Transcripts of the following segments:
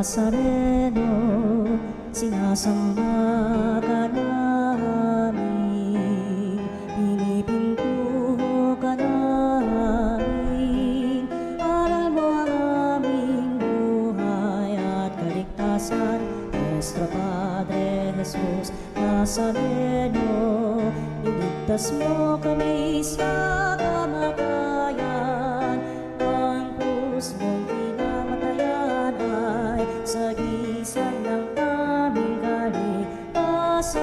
Nazareno, sinasamba ka namin, pinipintuho ka namin, aral mo ang aming buhay at kaligtasan. Nuestro Padre Jesus Nazareno, iligtas mo kami sa kamatayan, ang krus mong pinamatayan ay sagisag ng aming kaligtasan.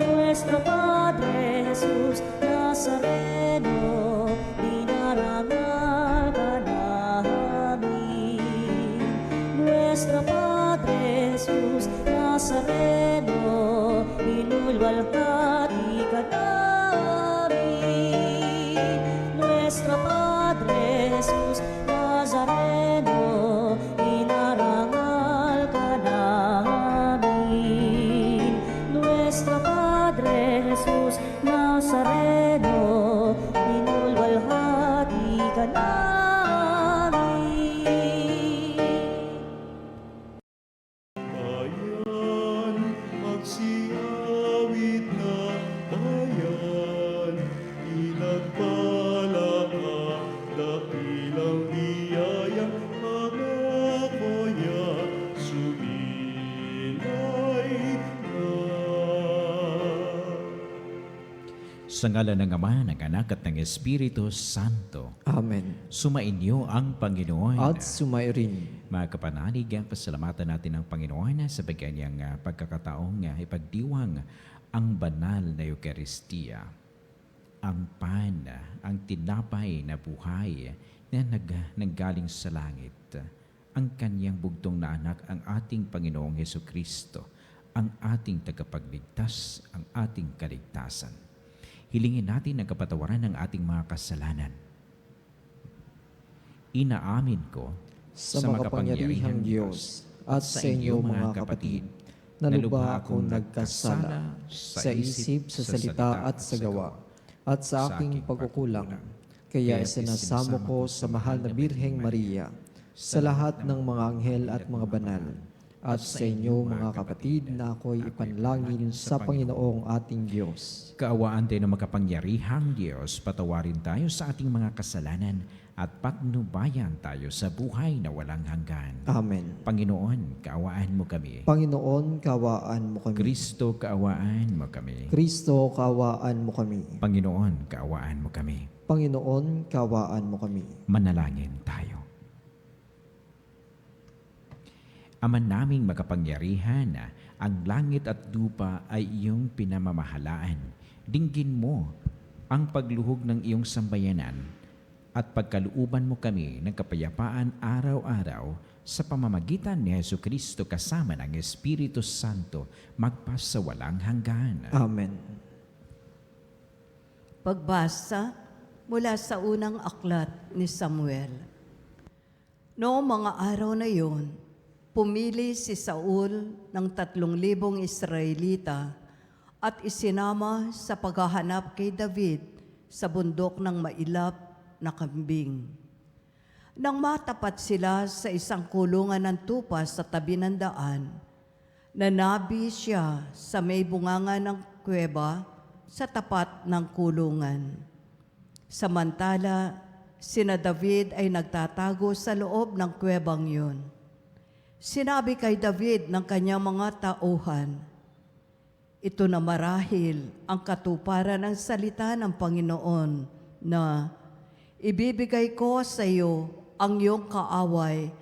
Nuestro Padre Jesus Nazareno, dinarangal ka namin. Nuestro Padre Jesus Nazareno, inulwalhati ka namin. Nuestro Padre Jesus Nazareno, inarangal ka namin. Nuestro Padre Jesus Nazareno, inulwalhati ka namin. Bayan, magsiawit na bayan, inagpala ka, dakilang biyaya, pangakoya, sumilay na. Sa ngalan ng Ama, ng Anak at ng Espiritu Santo, Amen. sumainyo ang Panginoon. At sumairin. Mga kapanalig, pasalamatan natin ang Panginoon sa kanyang pagkakataong ipagdiwang ang banal na Eucharistia. Ang pan, ang tinapay na buhay na nanggaling sa langit. Ang kanyang bugtong na anak, ang ating Panginoong Hesukristo, ang ating tagapagligtas, ang ating kaligtasan. Hilingin natin ang kapatawaran ng ating mga kasalanan. Inaamin ko Sa makapangyarihang Diyos at sa inyo mga kapatid, na lubha akong nagkasala sa isip, sa salita at sa gawa, at sa aking pagkukulang. Kaya isinasamo ko sa mahal na Birheng Maria, sa lahat ng mga anghel at mga banal, at sa inyo mga kapatid na ako'y ipanlangin sa Panginoong ating Diyos. Kaawaan tayo ng makapangyarihang Diyos, patawarin tayo sa ating mga kasalanan at patnubayan tayo sa buhay na walang hanggan. Amen. Panginoon, kaawaan mo kami. Panginoon, kawaan mo kami. Kristo, kaawaan mo kami. Kristo, kawaan mo kami. Panginoon, kaawaan mo kami. Panginoon, kawaan mo kami. Manalangin tayo. Ama naming makapangyarihan, ang langit at lupa ay iyong pinamamahalaan. Dinggin mo ang pagluhog ng iyong sambayanan at pagkalooban mo kami ng kapayapaan araw-araw sa pamamagitan ni Jesucristo kasama ng Espiritu Santo magpasawalang hanggan. Amen. Pagbasa mula sa unang aklat ni Samuel. Noong mga araw na iyon, pumili si Saul ng 3,000 Israelita at isinama sa paghahanap kay David sa bundok ng mailap na kambing. Nang matapat sila sa isang kulungan ng tupa sa tabi ng daan, nanabi siya sa may bunganga ng kuweba sa tapat ng kulungan. Samantala, sina David ay nagtatago sa loob ng kuwebang yun. Sinabi kay David ng kanyang mga tauhan, "Ito na marahil ang katuparan ng salita ng Panginoon na ibibigay ko sa iyo ang iyong kaaway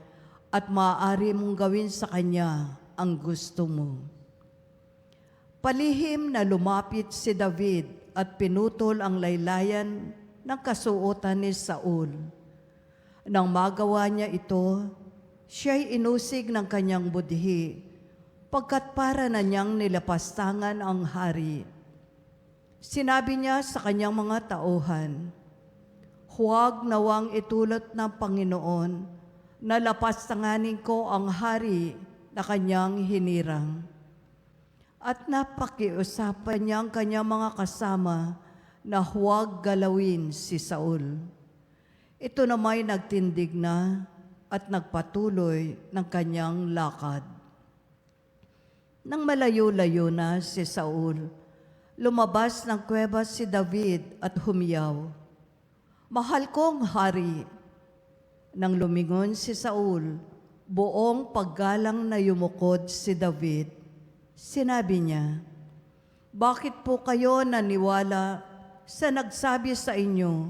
at maaari mong gawin sa kanya ang gusto mo." Palihim na lumapit si David at pinutol ang laylayan ng kasuotan ni Saul. Nang magawa niya ito, siya'y inusig ng kanyang budhi, pagkat para na niyang nilapastangan ang hari. Sinabi niya sa kanyang mga tauhan, "Huwag nawang itulot ng Panginoon na lapastanganin ko ang hari na kanyang hinirang." At napakiusapan niya ang kanyang mga kasama na huwag galawin si Saul. Ito nama'y nagtindig na, at nagpatuloy ng kanyang lakad. Nang malayo-layo na si Saul, lumabas ng kuweba si David at humiyaw, "Mahal kong hari." Nang lumingon si Saul, buong paggalang na yumukod si David. Sinabi niya, "Bakit po kayo naniwala sa nagsabi sa inyo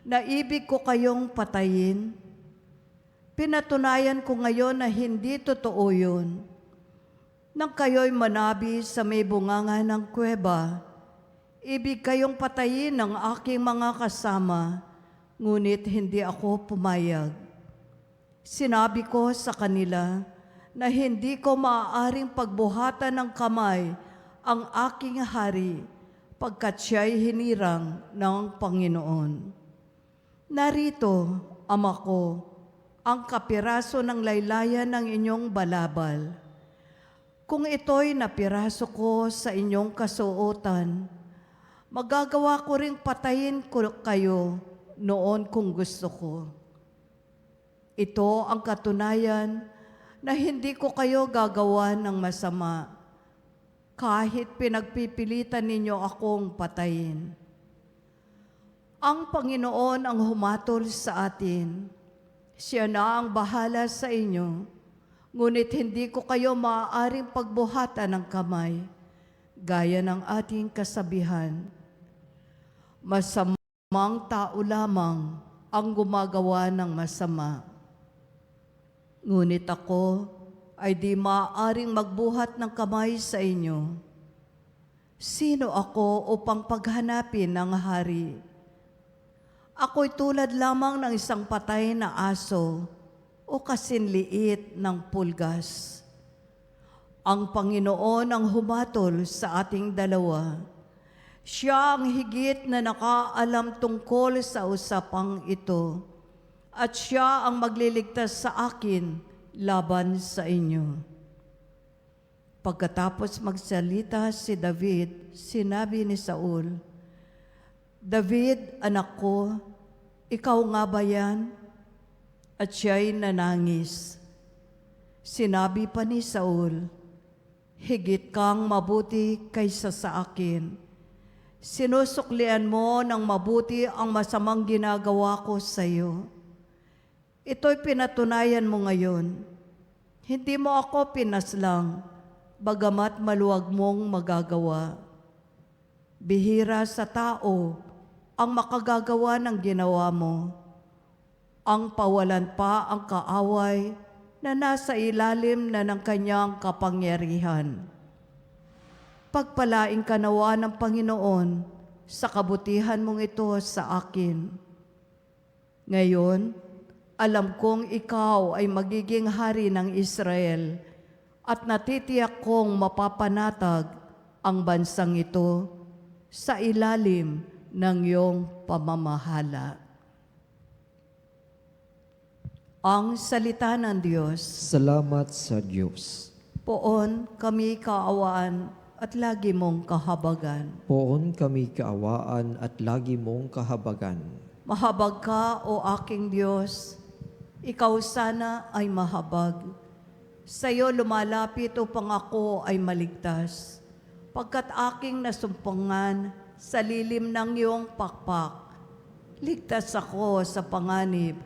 na ibig ko kayong patayin? Pinatunayan ko ngayon na hindi totoo yun. Nang kayo'y manabi sa may bunganga ng kuweba, ibig kayong patayin ng aking mga kasama, ngunit hindi ako pumayag. Sinabi ko sa kanila na hindi ko maaaring pagbuhatan ng kamay ang aking hari pagkat siya'y hinirang ng Panginoon. Narito, Ama ko, ang kapiraso ng laylayan ng inyong balabal. Kung ito'y napiraso ko sa inyong kasuotan, magagawa ko ring patayin ko kayo noon kung gusto ko. Ito ang katunayan na hindi ko kayo gagawa ng masama, kahit pinagpipilitan ninyo akong patayin. Ang Panginoon ang humatol sa atin. Siya na ang bahala sa inyo, ngunit hindi ko kayo maaaring pagbuhatan ng kamay, gaya ng ating kasabihan. Masamang tao lamang ang gumagawa ng masama. Ngunit ako ay di maaaring magbuhat ng kamay sa inyo. Sino ako upang paghanapin ng hari? Ako'y tulad lamang ng isang patay na aso o kasinliit ng pulgas. Ang Panginoon ang humatol sa ating dalawa. Siya ang higit na nakaalam tungkol sa usapang ito, at siya ang magliligtas sa akin laban sa inyo. Pagkatapos magsalita si David, sinabi ni Saul, "David, anak ko, ikaw nga ba yan?" At siya'y nanangis. Sinabi pa ni Saul, "Higit kang mabuti kaysa sa akin. Sinusuklian mo ng mabuti ang masamang ginagawa ko sa iyo. Ito'y pinatunayan mo ngayon. Hindi mo ako pinaslang, bagamat maluwag mong magagawa. Bihira sa tao ang makagagawa ng ginawa mo. Ang pawalan pa ang kaaway na nasa ilalim na ng kanyang kapangyarihan. Pagpalain ka nawa ng Panginoon sa kabutihan mong ito sa akin. Ngayon, alam kong ikaw ay magiging hari ng Israel at natitiyak kong mapapanatag ang bansang ito sa ilalim ng iyong pamamahala." Ang salita ng Diyos. Salamat sa Diyos. Poon kami kaawaan at lagi mong kahabagan. Poon kami kaawaan at lagi mong kahabagan. Mahabag ka, O aking Diyos. Ikaw sana ay mahabag. Sa iyo lumalapit upang ako ay maligtas. Pagkat aking nasumpungan sa lilim ng iyong pakpak, ligtas ako sa panganib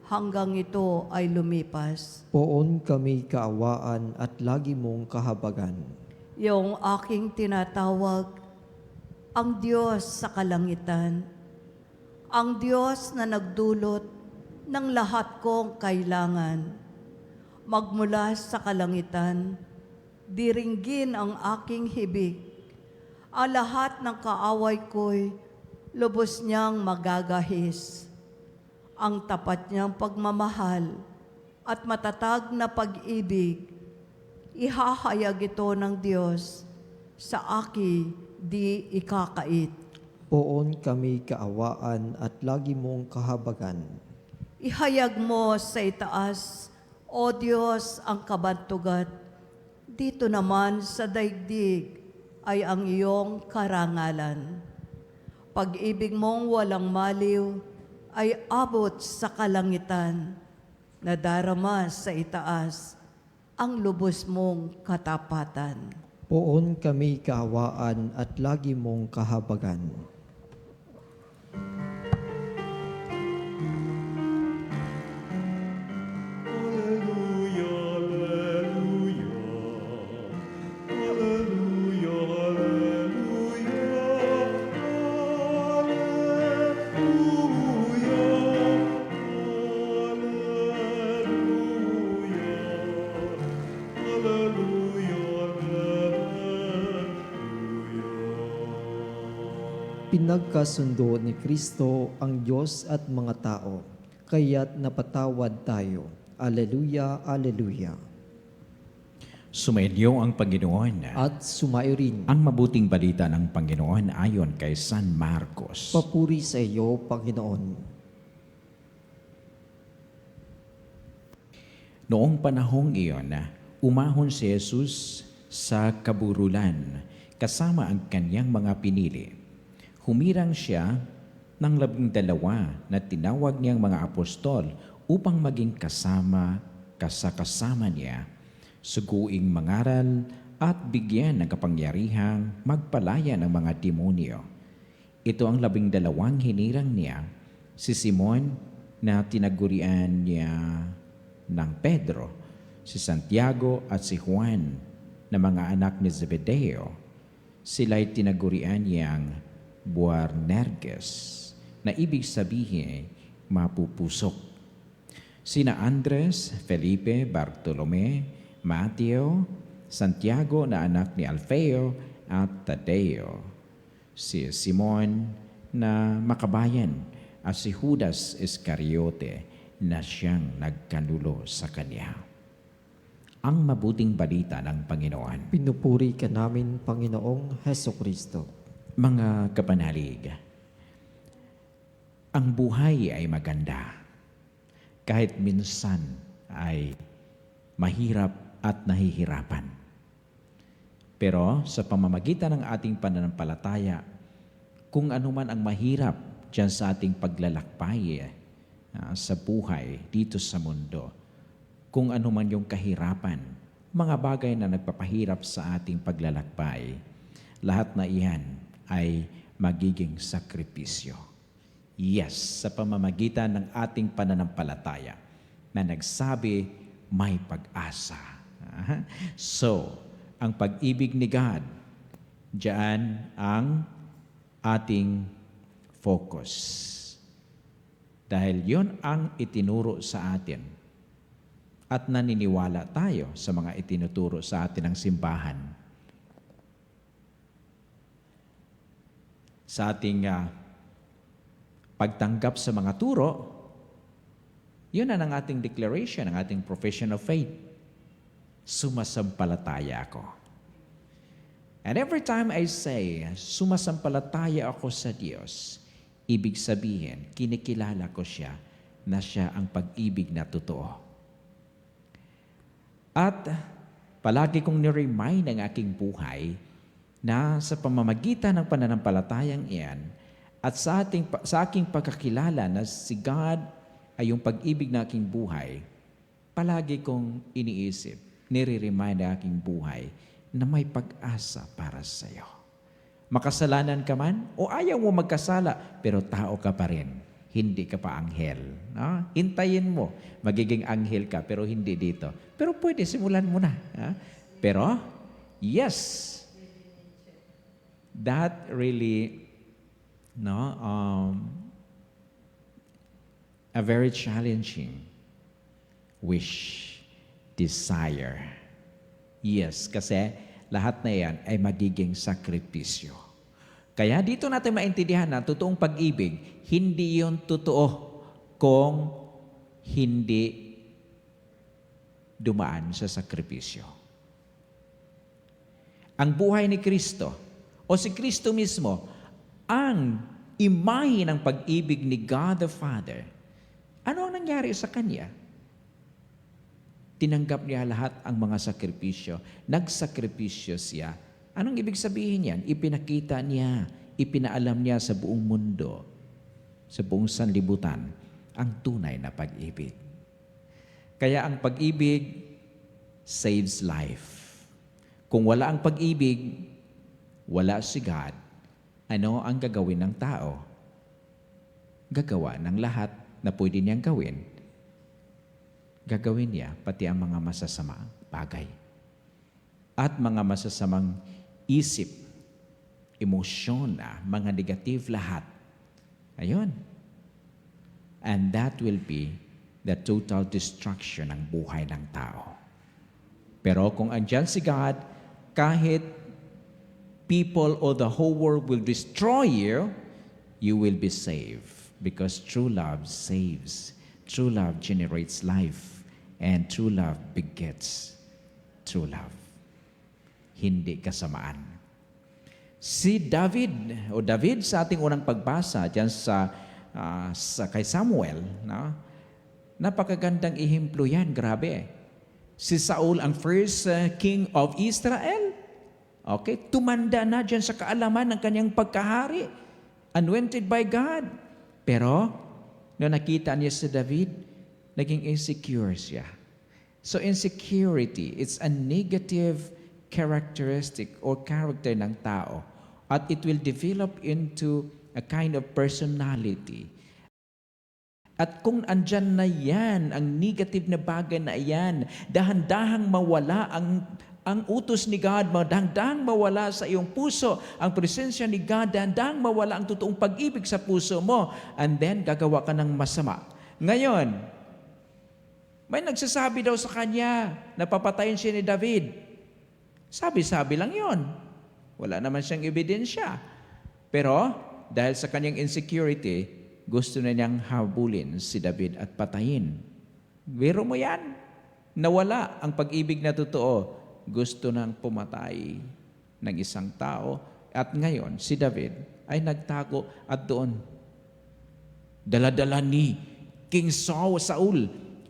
hanggang ito ay lumipas. Poon kami kaawaan at lagi mong kahabagan. Iyong aking tinatawag, ang Diyos sa kalangitan, ang Diyos na nagdulot ng lahat kong kailangan. Magmula sa kalangitan, diringgin ang aking hibig. Ang lahat ng kaaway ko'y lubos niyang magagahis. Ang tapat niyang pagmamahal at matatag na pag-ibig, ihahayag ito ng Diyos sa aki di ikakait. Poon kami kaawaan at lagi mong kahabagan. Ihayag mo sa itaas, O Diyos, ang kabantugan. Dito naman sa daigdig ay ang iyong karangalan. Pag-ibig mong walang maliw ay abot sa kalangitan. na darama sa itaas ang lubos mong katapatan. Poon kami kahawaan at lagi mong kahabagan. Alleluia, alleluia. Alleluia, alleluia. Alleluia. Alleluia. Alleluia. Pinagkasundo ni Kristo ang Diyos at mga tao, kaya't napatawad tayo. Alleluia, alleluia. Sumainyo ang Panginoon. At sumayo rin. Ang mabuting balita ng Panginoon ayon kay San Marcos. Papuri sa iyo, Panginoon. Noong panahong iyon, umahon si Jesus sa kaburulan kasama ang kanyang mga pinili. Humirang siya ng 12 na tinawag niyang mga apostol upang maging kasama niya, suguing mangaral at bigyan ng kapangyarihang magpalaya ng mga demonyo. Ito ang 12 hinirang niya, si Simon na tinagurian niya ng Pedro, si Santiago at si Juan na mga anak ni Zebedeo. Sila'y tinagurian niyang Boanerges, na ibig sabihin mapupusok. Sina Andres, Felipe, Bartolome, Mateo, Santiago na anak ni Alfeo at Tadeo, si Simon na makabayan at si Judas Iscariote na siyang nagkanulo sa kanya. Ang mabuting balita ng Panginoon. Pinupuri ka namin, Panginoong Hesukristo. Mga kapanalig, ang buhay ay maganda. Kahit minsan ay mahirap at nahihirapan. Pero sa pamamagitan ng ating pananampalataya, kung anuman ang mahirap dyan sa ating paglalakbay sa buhay dito sa mundo, kung anuman yung kahirapan, mga bagay na nagpapahirap sa ating paglalakbay, lahat na iyan ay magiging sakripisyo. Yes, sa pamamagitan ng ating pananampalataya na nagsabi may pag-asa. So, ang pag-ibig ni God, diyan ang ating focus. Dahil yon ang itinuro sa atin at naniniwala tayo sa mga itinuturo sa atin ng simbahan. Sa ating pagtanggap sa mga turo, yun ang ating declaration, ang ating profession of faith. Sumasampalataya ako. And every time I say, sumasampalataya ako sa Diyos, ibig sabihin, kinikilala ko siya na siya ang pag-ibig na totoo. At palagi kong niremind ang aking buhay na sa pamamagitan ng pananampalatayang iyan at sa aking pagkakilala na si God ay yung pag-ibig na aking buhay, palagi kong iniisip, nire-remind ang aking buhay na may pag-asa para sa iyo. Makasalanan ka man o ayaw mo magkasala, pero tao ka pa rin. Hindi ka pa anghel. No? Hintayin mo, magiging anghel ka, pero hindi dito. Pero pwede, simulan mo na. Pero, yes, that really, a very challenging wish, desire. Yes, kasi lahat na yan ay magiging sakripisyo. Kaya dito natin maintindihan na totoong pag-ibig, hindi yon totoo kung hindi dumaan sa sakripisyo. Ang buhay ni Kristo o si Kristo mismo ang imahe ng pag-ibig ni God the Father. Ano ang nangyari sa Kanya? Tinanggap niya lahat ang mga sakripisyo. Nagsakripisyo siya. Anong ibig sabihin yan? Ipinakita niya, ipinaalam niya sa buong mundo, sa buong sanlibutan, ang tunay na pag-ibig. Kaya ang pag-ibig saves life. Kung wala ang pag-ibig, wala si God, ano ang gagawin ng tao? Gagawa ng lahat na pwede niyang gawin. Gagawin niya pati ang mga masasamang bagay. At mga masasamang isip, emosyon, mga negative lahat. Ayun. And that will be the total destruction ng buhay ng tao. Pero kung andyan si God, kahit people or the whole world will destroy you, you will be saved. Because true love saves. True love generates life. And true love begets true love. Hindi kasamaan. Si David sa ating unang pagbasa dyan sa kay Samuel, no? Napakagandang ihemplo yan, grabe. Si Saul ang first king of Israel. Okay, tumanda na dyan sa kaalaman ng kanyang pagkahari. Anointed by God. Pero, nung nakita niya si David, naging insecure siya. So insecurity, it's a negative characteristic or character ng tao. At it will develop into a kind of personality. At kung andyan na yan, ang negative na bagay na yan, dahan-dahang mawala ang utos ni God, dahan-dahang mawala sa iyong puso, ang presensya ni God, dahan-dahang mawala ang totoong pag-ibig sa puso mo, and then gagawa ka ng masama. Ngayon, may nagsasabi daw sa kanya na papatayin siya ni David. Sabi-sabi lang yon. Wala naman siyang ebidensya. Pero, dahil sa kanyang insecurity, gusto na niyang habulin si David at patayin. Biro mo yan. Nawala ang pag-ibig na totoo. Gusto nang pumatay ng isang tao. At ngayon, si David ay nagtago at doon. Dala-dala ni King Saul,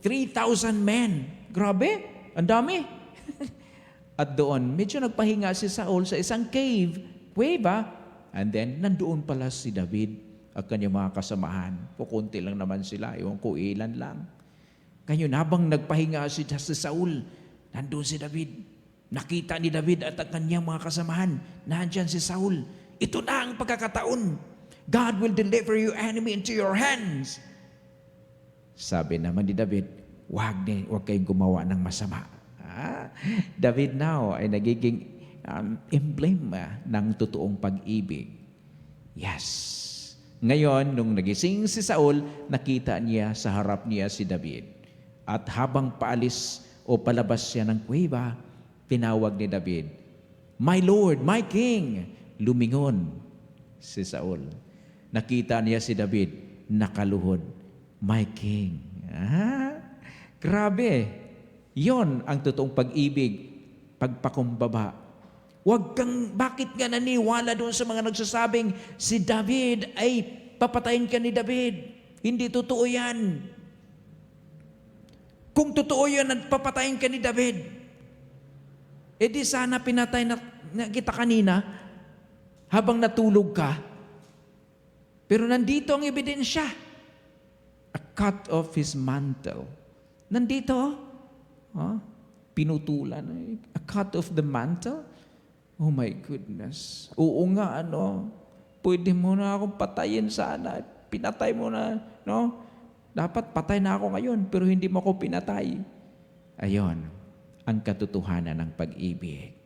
3,000 men. Grabe, ang dami. At doon, medyo nagpahinga si Saul sa isang cave. And then, nandoon pala si David at kanyang mga kasamahan. Pukunti lang naman sila, ewan ko ilan lang. Ngayon, habang nagpahinga si Saul, nandoon si David. Nakita ni David at ang kanyang mga kasamahan, nandyan si Saul. Ito na ang pagkakataon. God will deliver your enemy into your hands. Sabi naman ni David, huwag kayong gumawa ng masama. David now ay nagiging emblem ng totoong pag-ibig. Yes. Ngayon, nung nagising si Saul, nakita niya sa harap niya si David. At habang paalis o palabas siya ng kuweba, tinawag ni David, "My Lord, my King!" Lumingon si Saul. Nakita niya si David, nakaluhod, "My King." Grabe. Yon ang totoong pag-ibig, pagpakumbaba. Bakit ka naniwala doon sa mga nagsasabing si David ay papatayin ka ni David? Hindi totoo yan. Kung totoo yan at papatayin ka ni David, edi sana pinatay na kita kanina habang natulog ka. Pero nandito ang ebidensya. A cut off his mantle. Nandito, pinutulan. A cut off the mantle. Oh my goodness. Oo nga, pwede mo na akong patayin sana. Pinatay mo na, no? Dapat patay na ako ngayon, pero hindi mo ako pinatay. Ayon, ang katotohanan ng pag-ibig.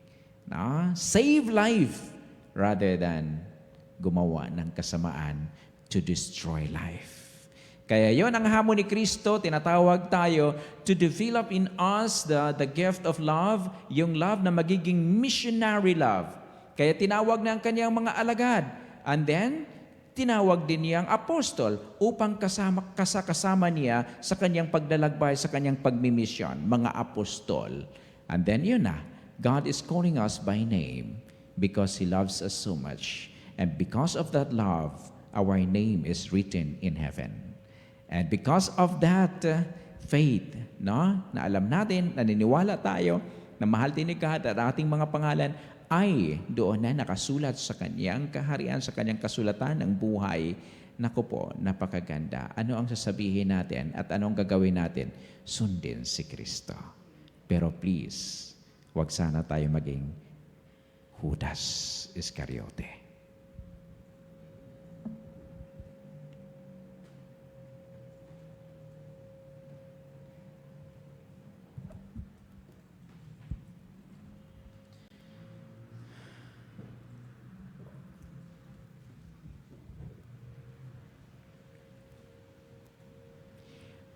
No? Save life rather than gumawa ng kasamaan to destroy life. Kaya yon ang hamon ni Kristo, tinatawag tayo to develop in us the gift of love, yung love na magiging missionary love. Kaya tinawag na ang kanyang mga alagad. And then, tinawag din niya ang apostol upang kasama niya sa kanyang pagdalagbay, sa kanyang pagmimisyon, mga apostol. And then yun na, God is calling us by name because He loves us so much. And because of that love, our name is written in heaven. And because of that faith, no, na alam natin, naniniwala tayo, na mahal din ni God at ating mga pangalan, ay doon na nakasulat sa kanyang kaharian, sa kanyang kasulatan ng buhay, Naku po, napakaganda. Ano ang sasabihin natin at anong gagawin natin? Sundin si Kristo. Pero please, huwag sana tayo maging Judas Iscariote.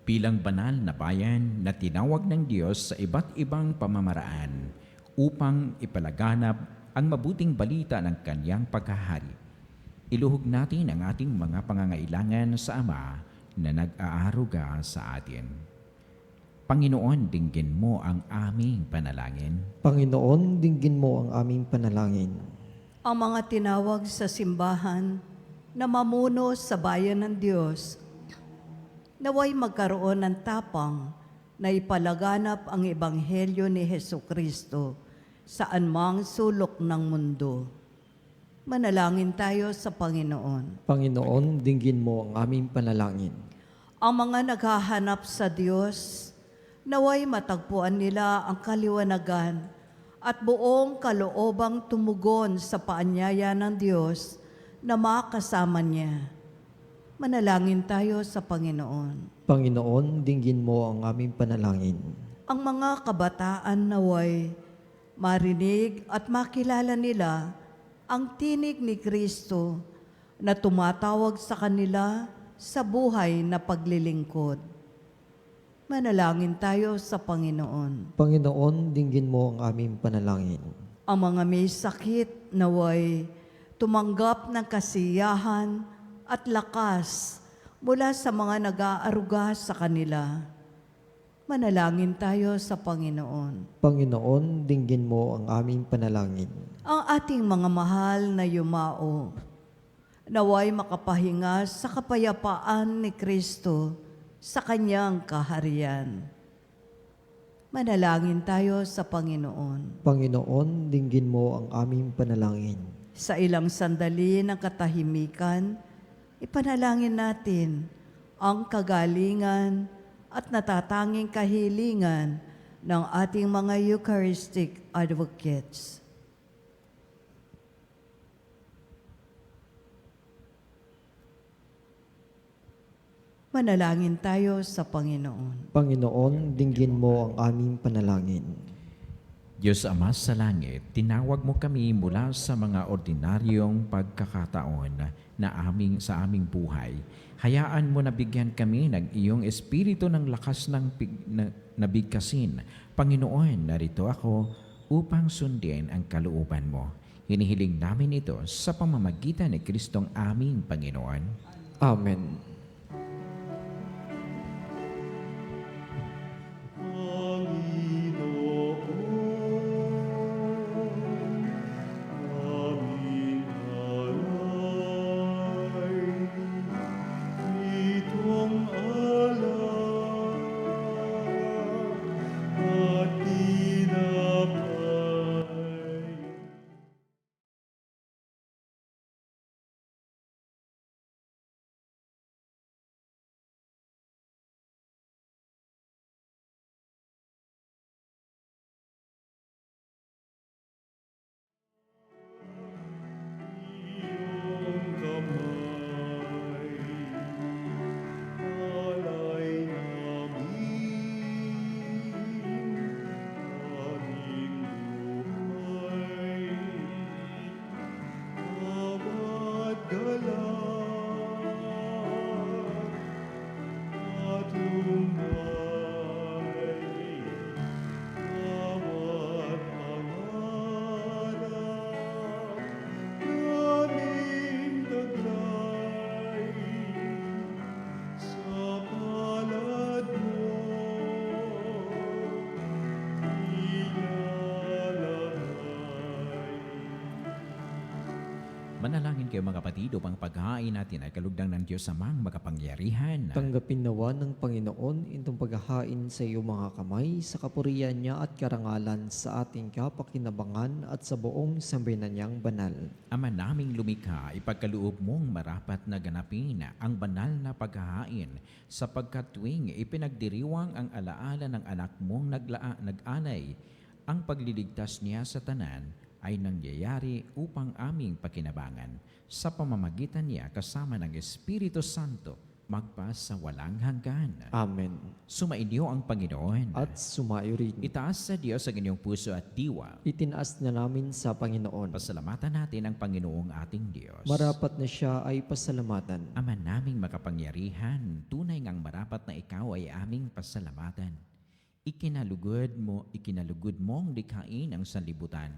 Bilang banal na bayan na tinawag ng Diyos sa iba't ibang pamamaraan upang ipalaganap ang mabuting balita ng Kanyang paghahari. Iluhog natin ang ating mga pangangailangan sa Ama na nag-aaruga sa atin. Panginoon, dinggin mo ang aming panalangin. Panginoon, dinggin mo ang aming panalangin. Ang mga tinawag sa simbahan na mamuno sa bayan ng Diyos, naway magkaroon ng tapang na ipalaganap ang Ebanghelyo ni Hesukristo saan mang sulok ng mundo. Manalangin tayo sa Panginoon. Panginoon, dinggin mo ang aming panalangin. Ang mga naghahanap sa Diyos, naway matagpuan nila ang kaliwanagan at buong kaloobang tumugon sa paanyaya ng Diyos na makasama niya. Manalangin tayo sa Panginoon. Panginoon, dinggin mo ang aming panalangin. Ang mga kabataan naway marinig at makilala nila ang tinig ni Kristo na tumatawag sa kanila sa buhay na paglilingkod. Manalangin tayo sa Panginoon. Panginoon, dinggin mo ang aming panalangin. Ang mga may sakit naway tumanggap ng kasiyahan at lakas mula sa mga nag-aaruga sa kanila. Manalangin tayo sa Panginoon. Panginoon, dinggin mo ang aming panalangin. Ang ating mga mahal na yumao, naway makapahinga sa kapayapaan ni Kristo sa Kanyang kaharian. Manalangin tayo sa Panginoon. Panginoon, dinggin mo ang aming panalangin. Sa ilang sandali ng katahimikan, ipanalangin natin ang kagalingan at natatanging kahilingan ng ating mga Eucharistic advocates. Manalangin tayo sa Panginoon. Panginoon, dinggin mo ang aming panalangin. Diyos Ama sa langit, tinawag mo kami mula sa mga ordinaryong pagkakataon sa aming buhay. Hayaan mo na bigyan kami ng iyong espiritu ng lakas ng nabigkasin. Panginoon, narito ako upang sundin ang kalooban mo. Hinihiling namin ito sa pamamagitan ni Kristong aming Panginoon. Amen. Manalangin kayo mga kapatid upang paghahain natin ay kalugdang ng Diyos Amang makapangyarihan. Tanggapin nawa ng Panginoon itong paghahain sa iyong mga kamay sa kapurihan niya at karangalan sa ating kapakinabangan at sa buong sambayanan niyang banal. Ama naming lumikha, ipagkaloob mong marapat na ganapin ang banal na paghahain sapagkat tuwing ipinagdiriwang ang alaala ng anak mong nag-alay, ang pagliligtas niya sa tanan ay nangyayari upang aming pakinabangan sa pamamagitan niya kasama ng Espiritu Santo magpa sa walang hanggan. Amen. Sumainyo ang Panginoon. At sumayo rin. Itaas sa Diyos ang inyong puso at diwa. Itinaas na namin sa Panginoon. Pasalamatan natin ang Panginoong ating Diyos. Marapat na siya ay pasalamatan. Ama naming makapangyarihan, tunay ngang marapat na ikaw ay aming pasalamatan. Ikinalugod mong likhain ang sanlibutan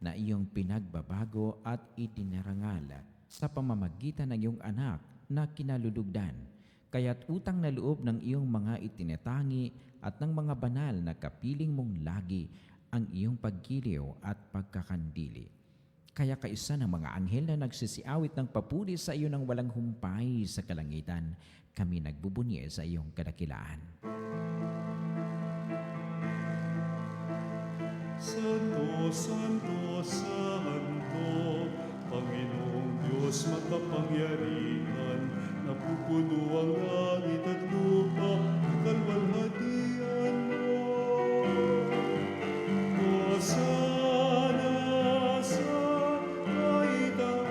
na iyong pinagbabago at itinarangal sa pamamagitan ng iyong anak na kinalulugdan. Kaya't utang na loob ng iyong mga itinatangi at ng mga banal na kapiling mong lagi ang iyong paggiliw at pagkakandili. Kaya kaisa ng mga anghel na nagsisiawit ng papuri sa iyo ng walang humpay sa kalangitan, kami nagbubunyi sa iyong kadakilaan. Santo, Santo, Santo, Panginoong Diyos makapangyarihan, napupuno ang langit at lupa, kalwalhatian mo. Hosana sa kaitaasan.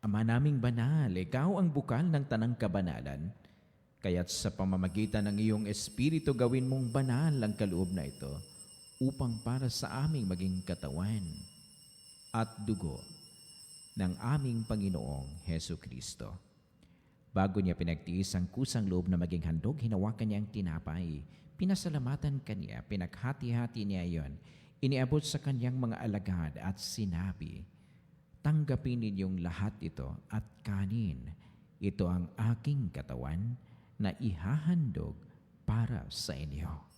Ama naming banal, ikaw ang bukal ng tanang kabanalan. Kaya't sa pamamagitan ng iyong Espiritu gawin mong banal ang kaloob na ito upang para sa aming maging katawan at dugo ng aming Panginoong Heso Kristo. Bago niya pinagtiis ang kusang loob na maging handog, hinawakan niya ang tinapay. Pinasalamatan kaniya, pinaghati-hati niya iyon. Iniabot sa kanyang mga alagad at sinabi, "Tanggapin ninyong lahat ito at kanin. Ito ang aking katawan na ihahandog para sa inyo."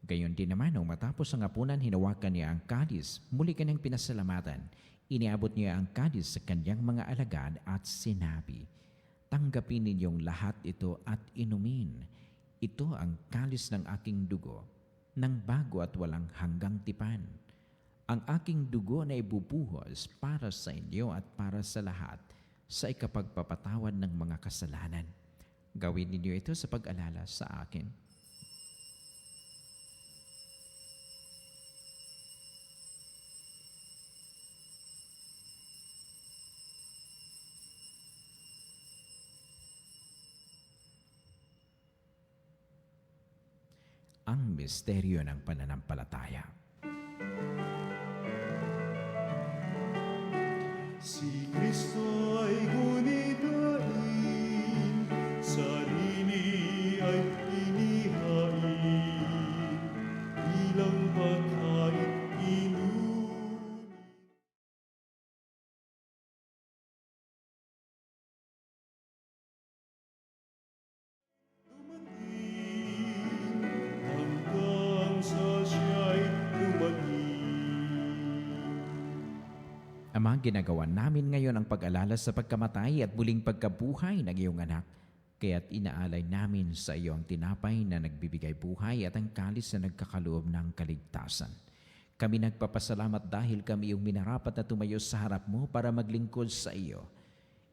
Gayon din naman, nung matapos ang hapunan, hinawakan niya ang kadis, muli kanyang pinasalamatan. Iniabot niya ang kadis sa kanyang mga alagad at sinabi, "Tanggapin ninyong lahat ito at inumin. Ito ang kalis ng aking dugo, ng bago at walang hanggang tipan. Ang aking dugo na ibubuhos para sa inyo at para sa lahat sa ikapagpapatawad ng mga kasalanan. Gawin ninyo ito sa pag-alala sa akin." Ang misteryo ng pananampalataya. Si Kristo ay gunitain, sarili ay inihain, bilang pagkain inumin. Hanggang sa siya'y dumating. Ama, ginagawa namin ngayon ang pag-alala sa pagkamatay at muling pagkabuhay ng iyong anak. Kaya't inaalay namin sa iyo ang tinapay na nagbibigay buhay at ang kalis na nagkakaloob ng kaligtasan. Kami nagpapasalamat dahil kami iyong minarapat na tumayo sa harap mo para maglingkod sa iyo.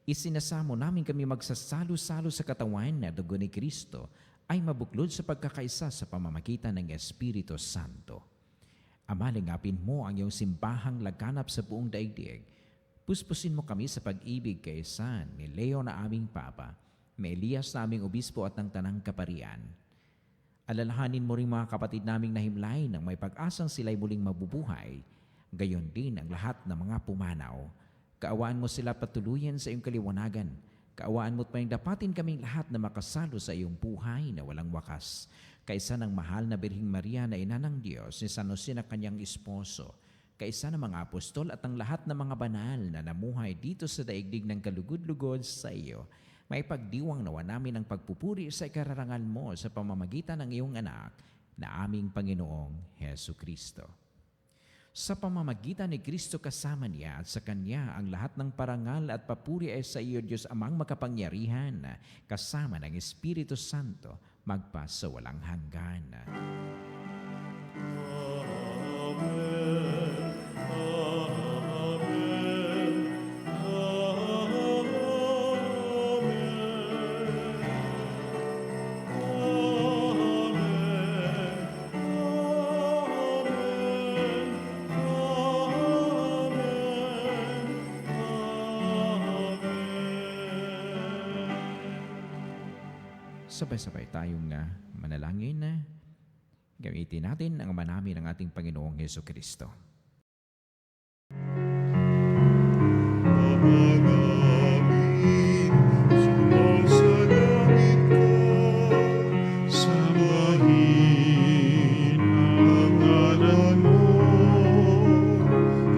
Isinasamo namin kami magsasalo-salo sa katawan na dugo ni Kristo ay mabuklod sa pagkakaisa sa pamamagitan ng Espiritu Santo. Ama, lingapin mo ang iyong simbahang laganap sa buong daigdig. Puspusin mo kami sa pag-ibig kay San ni Leo na aming Papa, ni Elias na aming Obispo at ng Tanang Kaparian. Alalahanin mo rin mga kapatid naming nahimlay nang may pag-asang sila'y muling mabubuhay. Gayon din ang lahat ng mga pumanaw. Kaawaan mo sila patuluyan sa iyong kaliwanagan. Kaawaan mo't dapatin kaming lahat na makasalo sa iyong buhay na walang wakas. Kaisa ng mahal na Birhing Maria na ina ng Diyos, ni San Jose na kanyang esposo, kaisa ng mga apostol at ang lahat ng mga banal na namuhay dito sa daigdig ng kalugod-lugod sa iyo, may pagdiwang nawa namin ang pagpupuri sa ikararangal mo sa pamamagitan ng iyong anak na aming Panginoong Hesu Kristo. Sa pamamagitan ni Kristo kasama niya at sa Kanya ang lahat ng parangal at papuri ay sa iyo, Diyos Amang makapangyarihan, kasama ng Espiritu Santo, magpa sa walang hanggan. Sabay-sabay tayong manalangin na gamitin natin ang ama namin ng ating Panginoong Hesu Kristo. Ama namin, sumasalangit ka, sambahin ang ngalan mo,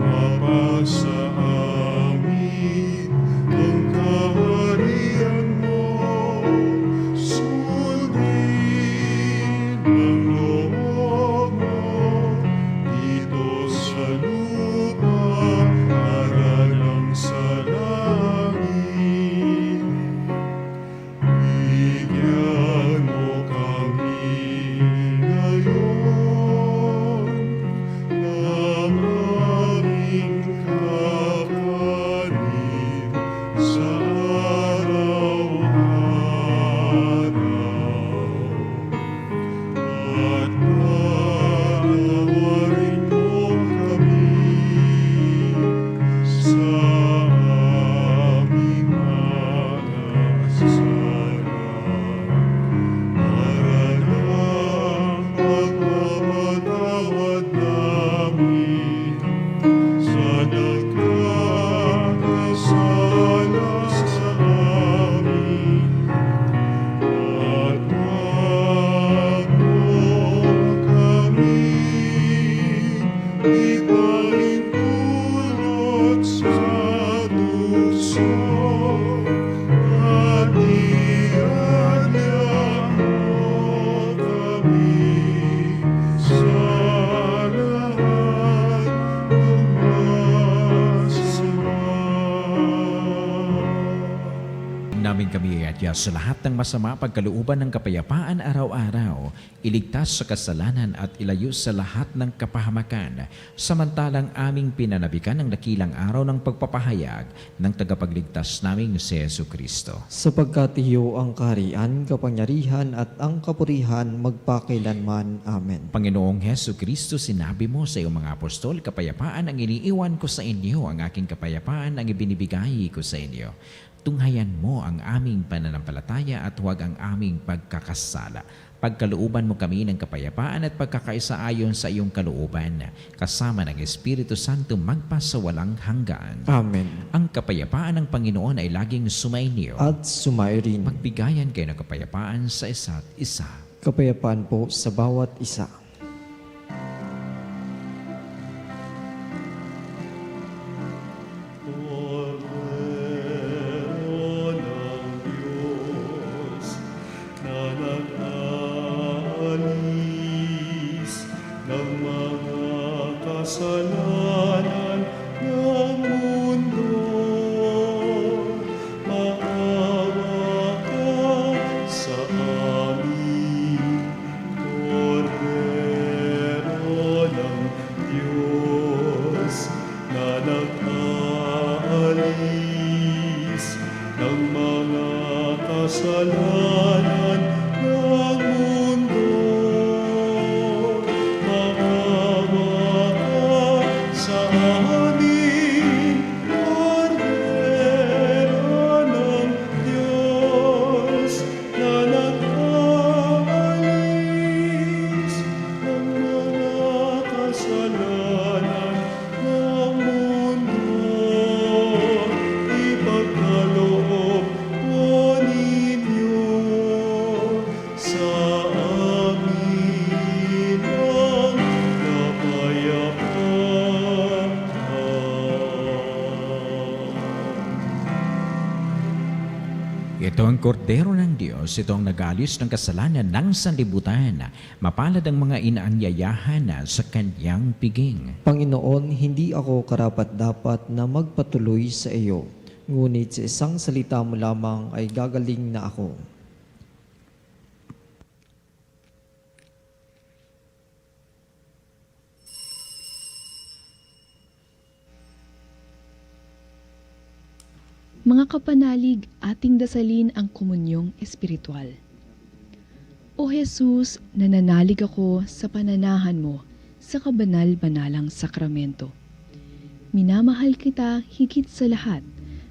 mapasa amin ang kaharian mo, sundin ang loob mo dito sa lupa para lang sa langit. Bigyan mo kami ngayon ng aming kapanin sa araw-araw. At patawarin mo kami sa aming mga kasala, para ng pagpapatawad namin sa nagkakasala sa amin. At wag mo kami ipahintulot sa tukso, at iadya mo kami sa lahat ng masama. Namin kami iadya sa lahat ng masama, pagkalooban ng kapayapaan araw-araw, iligtas sa kasalanan at ilayo sa lahat ng kapahamakan, samantalang aming pinanabikan ang dakilang araw ng pagpapahayag ng tagapagligtas naming si Hesu Kristo. Sapagkat iyo ang kaharian, kapangyarihan at ang kapurihan magpakailanman. Amen. Panginoong Hesu Kristo, sinabi mo sa iyong mga apostol, kapayapaan ang iniiwan ko sa inyo, ang aking kapayapaan ang ibinibigay ko sa inyo. Tunghayan mo ang aming pananampalataya at huwag ang aming pagkakasala. Pagkalooban mo kami ng kapayapaan at pagkakaisa ayon sa iyong kalooban, kasama ng Espiritu Santo magpasawalang hanggan. Amen. Ang kapayapaan ng Panginoon ay laging sumainyo. At sumayon. Magbigayan kayo ng kapayapaan sa isa't isa. Kapayapaan po sa bawat isa. Cordero ng Diyos na nag-aalis ng mga kasalanan ng mundo, maawa ka sa amin. Cordero ng Diyos na nag-aalis ng mga kasalanan ng mundo, maawa ka sa amin. Cordero ng Diyos na nag-aalis Kordero ng Diyos, ito ang nag-alis ng kasalanan ng sanlibutan. Mapalad ang mga inaanyayahan sa kanyang piging. Panginoon, hindi ako karapat-dapat na magpatuloy sa iyo, ngunit sa isang salita mo lamang ay gagaling na ako. Mga kapanalig, ating dasalin ang komunyong espiritual. O Jesus, nananalig ako sa pananahan mo sa kabanal-banalang sakramento. Minamahal kita higit sa lahat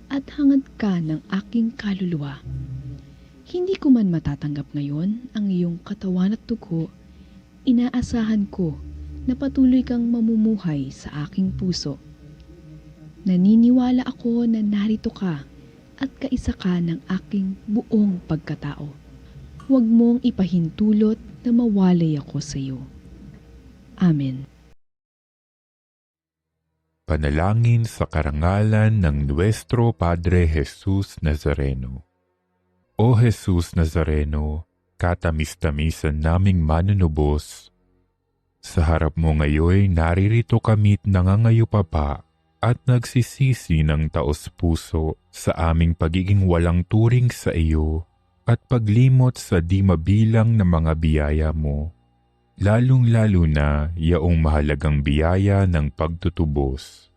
at hangad ka ng aking kaluluwa. Hindi ko man matatanggap ngayon ang iyong katawan at dugo, inaasahan ko na patuloy kang mamumuhay sa aking puso. Naniniwala ako na narito ka at kaisa ka ng aking buong pagkatao. Huwag mong ipahintulot na mawalay ako sa iyo. Amen. Panalangin sa karangalan ng Nuestro Padre Jesus Nazareno. O Jesus Nazareno, katamis-tamisan naming manunubos, sa harap mo ngayon naririto kami't nangangayupapa at nagsisisi ng taos-puso sa aming pagiging walang turing sa iyo at paglimot sa di mabilang na mga biyaya mo, lalong-lalo na yaong mahalagang biyaya ng pagtutubos.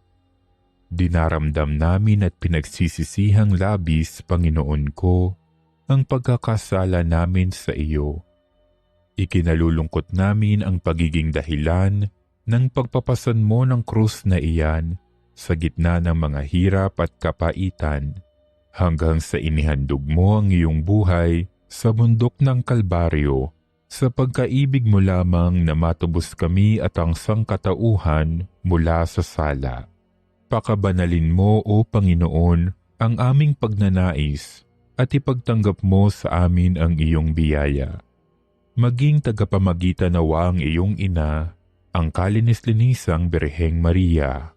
Dinaramdam namin at pinagsisisihang labis, Panginoon ko, ang pagkakasala namin sa iyo. Ikinalulungkot namin ang pagiging dahilan ng pagpapasan mo ng krus na iyan sa gitna ng mga hirap at kapaitan, hanggang sa inihandog mo ang iyong buhay sa bundok ng Kalbaryo, sa pagkaibig mo lamang na matubos kami at ang sangkatauhan mula sa sala. Pakabanalin mo, O Panginoon, ang aming pagnanais at ipagtanggap mo sa amin ang iyong biyaya. Maging tagapamagitan nawa ang iyong ina, ang kalinis-linisang Birheng Maria.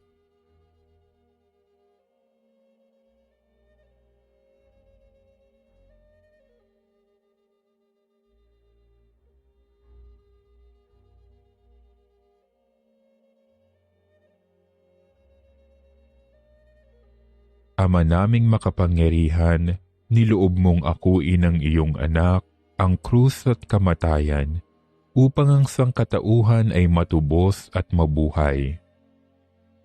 Ama naming makapangyarihan, niloob mong akuin ang iyong anak, ang krus at kamatayan, upang ang sangkatauhan ay matubos at mabuhay.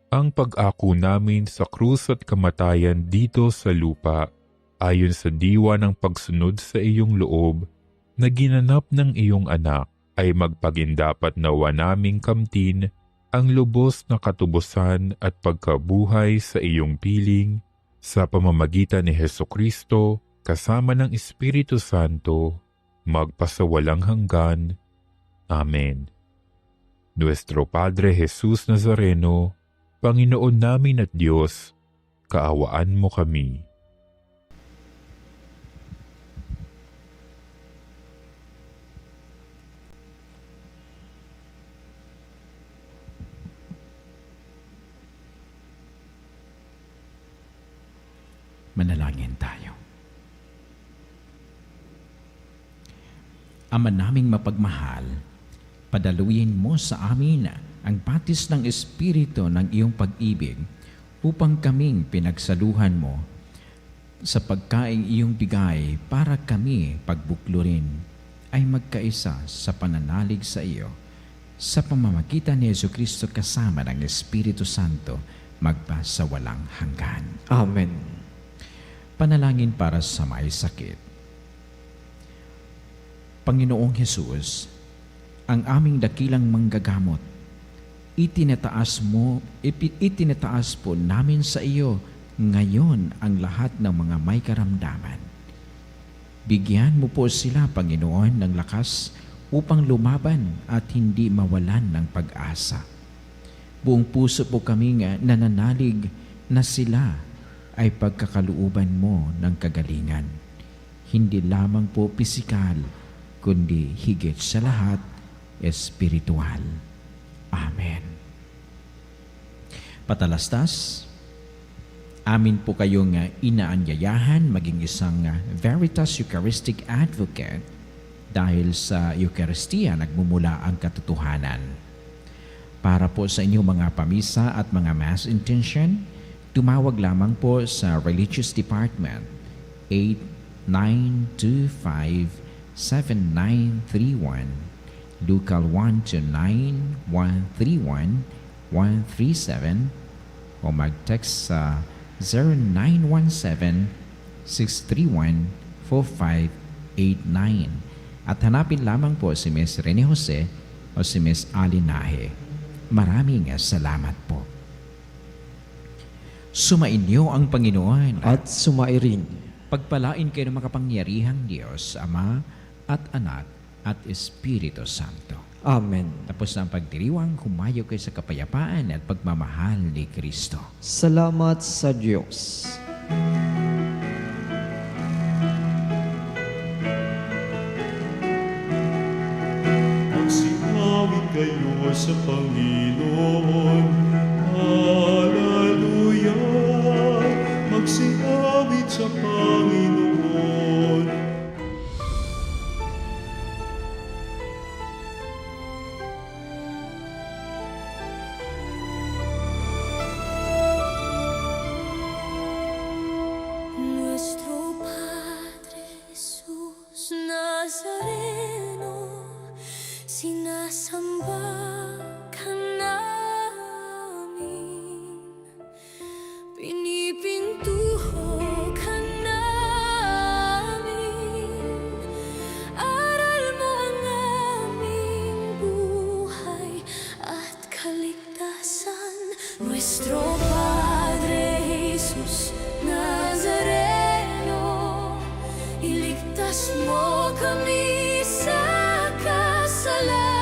Ang pag-ako namin sa krus at kamatayan dito sa lupa, ayon sa diwa ng pagsunod sa iyong loob, na ginanap ng iyong anak, ay magpagindapat nawa naming kamtin ang lubos na katubusan at pagkabuhay sa iyong piling, sa pamamagitan ni Hesukristo, kasama ng Espiritu Santo, magpasawalang hanggan. Amen. Nuestro Padre Jesus Nazareno, Panginoon namin at Diyos, kaawaan mo kami. Manalangin tayo. Ama naming mapagmahal, padaluyin mo sa amin ang patis ng Espiritu ng iyong pag-ibig upang kaming pinagsaluhan mo sa pagkaing iyong bigay para kami pagbuklurin ay magkaisa sa pananalig sa iyo sa pamamagitan ni Jesucristo kasama ng Espiritu Santo magpasawalang hanggan. Amen. Panalangin para sa may sakit. Panginoong Hesus, ang aming dakilang manggagamot, itinataas po namin sa iyo ngayon ang lahat ng mga may karamdaman. Bigyan mo po sila, Panginoon, ng lakas upang lumaban at hindi mawalan ng pag-asa. Buong puso po kaming nananalig na sila ay pagkakalooban mo ng kagalingan. Hindi lamang po pisikal, kundi higit sa lahat, espiritual. Amen. Patalastas, Amin po kayong inaanyayahan maging isang Veritas Eucharistic Advocate dahil sa Eucharistia nagmumula ang katotohanan. Para po sa inyong mga pamisa at mga mass intention, tumawag lamang po sa Religious Department 8925-7931, Local 129-131-137 o mag-text sa 0917-631-4589 at hanapin lamang po si Ms. Rene Jose o si Ms. Alinahe. Maraming salamat po. Sumainyo ang Panginoon At sumairin. pagpalain kayo ng makapangyarihang Diyos, Ama at Anak at Espiritu Santo. Amen. Tapos na ang pagdiriwang, humayo kayo sa kapayapaan at pagmamahal ni Kristo. Salamat sa Diyos. Magsinawit kayo sa Panginoon. Hallelujah! Magsinawit sa Panginoon. Nuestro Padre Jesús Nazareno, sinasamba ka namin, pinipintuho ka namin, aral mo ang aming buhay at kaligtasan. Nuestro Padre Jesus Nazareno, iligtas mo kami sa kasalanan.